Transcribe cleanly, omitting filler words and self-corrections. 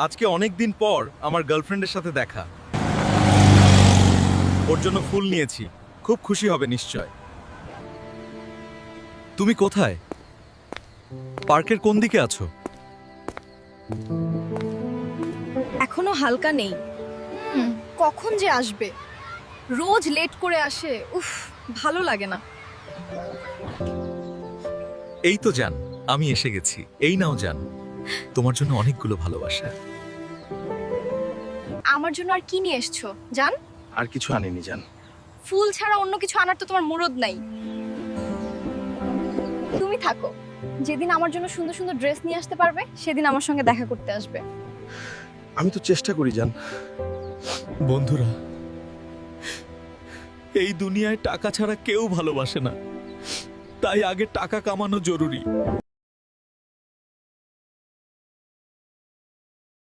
আজকে অনেক দিন পর আমার গার্লফ্রেন্ডের সাথে দেখা। ওর জন্য ফুল নিয়েছি, খুব খুশি হবে নিশ্চয়। তুমি কোথায়? পার্কের কোন দিকে আছো? এখনো হালকা নেই। কখন যে আসবে? রোজ লেট করে আসে, উফ, ভালো লাগে না। এই তো জান, আমি এসে গেছি। এই নাও জান, তোমার জন্য অনেকগুলো ভালোবাসা। আমার জন্য আর কি নিয়ে এসছো জান? আর কিছু আনিনি জান। ফুল ছাড়া অন্য কিছু আনার তো তোমার মুরদ নাই। তুমি থাকো, যেদিন আমার জন্য সুন্দর সুন্দর ড্রেস নিয়ে আসতে পারবে সেদিন আমার সঙ্গে দেখা করতে আসবে। আমি তো চেষ্টা করি জান। বন্ধুরা, এই দুনিয়ায় টাকা ছাড়া কেউ ভালোবাসে না, তাই আগে টাকা কামানো জরুরি।